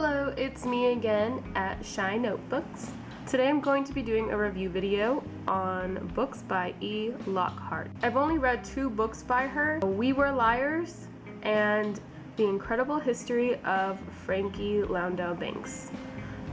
Hello, it's me again at Shy Notebooks. Today I'm going to be doing a review video on books by Lockhart. I've only read 2 books by her, We Were Liars and The Incredible History of Frankie LANDAU-BANKS.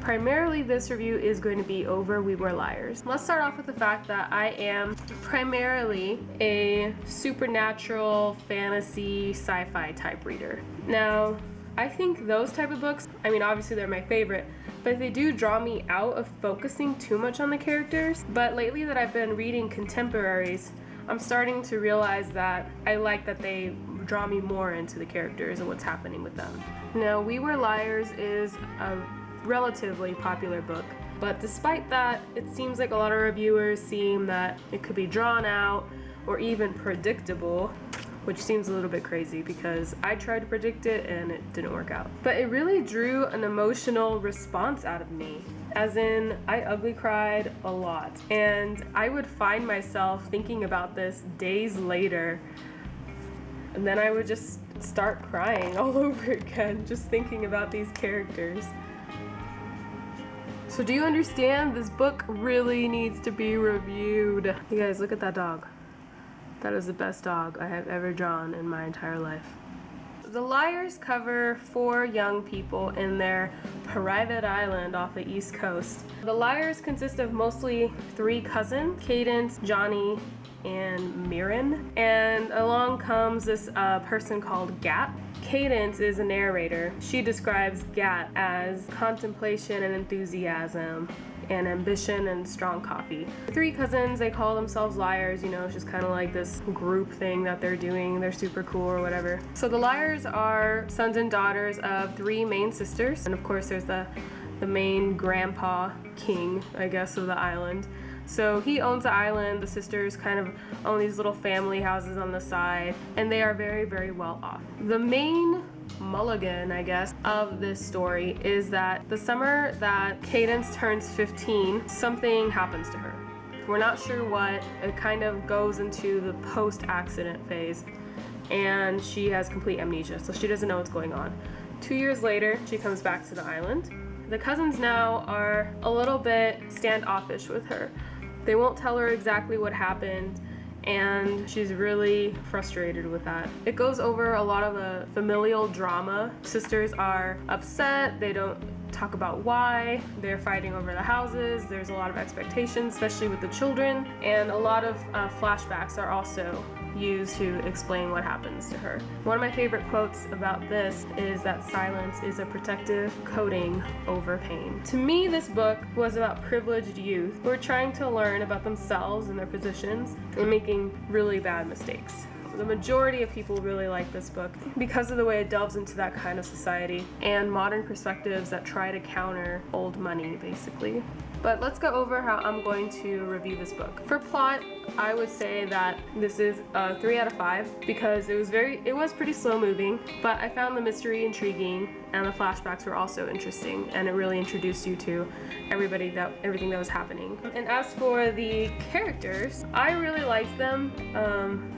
Primarily this review is going to be over We Were Liars. Let's start off with the fact that I am primarily a supernatural, fantasy, sci-fi type reader. Now, I think those type of books, I mean obviously they're my favorite, but they do draw me out of focusing too much on the characters. But lately that I've been reading contemporaries, I'm starting to realize that I like that they draw me more into the characters and what's happening with them. Now, We Were Liars is a relatively popular book, but despite that, it seems like a lot of reviewers seem that it could be drawn out or even predictable, which seems a little bit crazy because I tried to predict it and it didn't work out. But it really drew an emotional response out of me, as in I ugly cried a lot, and I would find myself thinking about this days later, and then I would just start crying all over again just thinking about these characters. So do you understand? This book really needs to be reviewed. You guys, look at that dog. That is the best dog I have ever drawn in my entire life. The Liars cover 4 young people in their private island off the East Coast. The Liars consist of mostly 3 cousins, Cadence, Johnny, and Mirren. And along comes this person called Gat. Cadence is a narrator. She describes Gat as contemplation and enthusiasm and ambition and strong coffee. The 3 cousins, they call themselves Liars, you know, it's just kind of like this group thing that they're doing. They're super cool or whatever. So the Liars are sons and daughters of 3 main sisters. And of course there's the main grandpa king, I guess, of the island. So he owns the island. The sisters kind of own these little family houses on the side, and they are very, very well off. The main mulligan, I guess, of this story is that the summer that Cadence turns 15, something happens to her. We're not sure what. It kind of goes into the post-accident phase, and she has complete amnesia, so she doesn't know what's going on. 2 years later, she comes back to the island. The cousins now are a little bit standoffish with her. They won't tell her exactly what happened, and she's really frustrated with that. It goes over a lot of the familial drama. Sisters are upset, they don't talk about why, they're fighting over the houses, there's a lot of expectations, especially with the children, and a lot of flashbacks are also used to explain what happens to her. One of my favorite quotes about this is that silence is a protective coating over pain. To me, this book was about privileged youth who are trying to learn about themselves and their positions and making really bad mistakes. The majority of people really like this book because of the way it delves into that kind of society and modern perspectives that try to counter old money, basically. But let's go over how I'm going to review this book. For plot, I would say that this is a 3 out of 5 because it was pretty slow moving, but I found the mystery intriguing and the flashbacks were also interesting, and it really introduced you to everything that was happening. And as for the characters, I really liked them.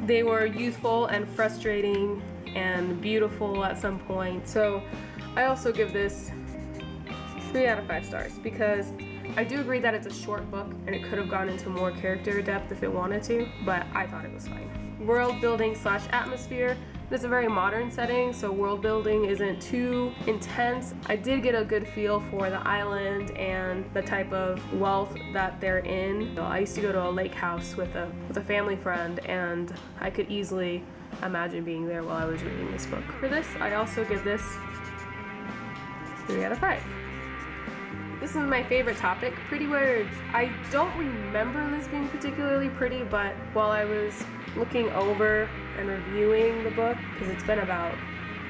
They were youthful and frustrating and beautiful at some point. So I also give this 3 out of 5 stars because I do agree that it's a short book and it could have gone into more character depth if it wanted to, but I thought it was fine. World building / atmosphere. It's a very modern setting, so world building isn't too intense. I did get a good feel for the island and the type of wealth that they're in. I used to go to a lake house with a family friend, and I could easily imagine being there while I was reading this book. For this, I also give this 3 out of 5. This is my favorite topic, pretty words. I don't remember this being particularly pretty, but while I was looking over and reviewing the book, because it's been about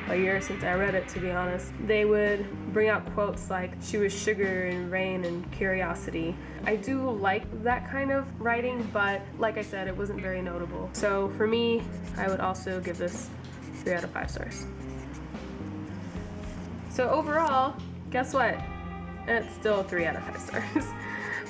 a year since I read it, to be honest, they would bring out quotes like, she was sugar and rain and curiosity. I do like that kind of writing, but like I said, it wasn't very notable. So for me, I would also give this 3 out of 5 stars. So overall, guess what? It's still 3 out of 5 stars.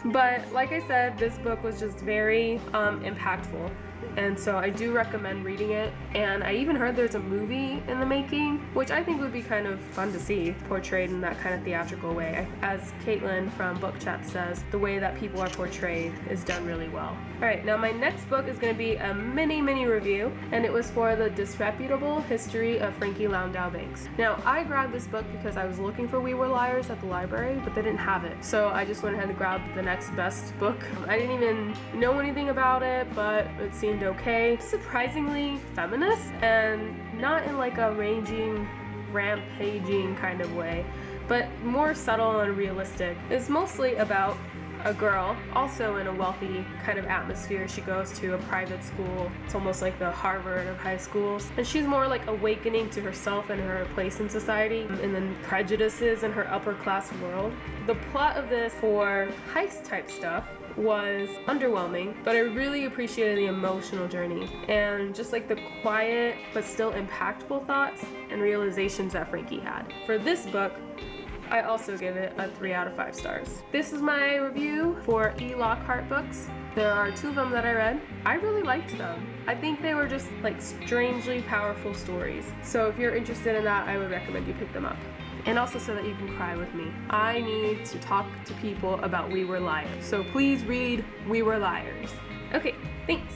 But like I said, this book was just very impactful. and so I do recommend reading it. And I even heard there's a movie in the making, which I think would be kind of fun to see, portrayed in that kind of theatrical way. As Caitlin from Book Chat says, the way that people are portrayed is done really well. Alright, now my next book is going to be a mini review, and it was for the Disreputable History of Frankie LANDAU-BANKS. Now, I grabbed this book because I was looking for We Were Liars at the library, but they didn't have it. So I just went ahead and grabbed the next best book. I didn't even know anything about it, but it seemed okay. Surprisingly feminist, and not in like a raging, rampaging kind of way, but more subtle and realistic. It's mostly about a girl, also in a wealthy kind of atmosphere. She goes to a private school. It's almost like the Harvard of high schools. And she's more like awakening to herself and her place in society and then prejudices in her upper class world. The plot of this for heist type stuff was underwhelming, but I really appreciated the emotional journey and just like the quiet but still impactful thoughts and realizations that Frankie had. For this book, I also give it a 3 out of 5 stars. This is my review for Lockhart books. There are 2 of them that I read. I really liked them. I think they were just like strangely powerful stories. So if you're interested in that, I would recommend you pick them up. And also so that you can cry with me. I need to talk to people about We Were Liars. So please read We Were Liars. Okay, thanks.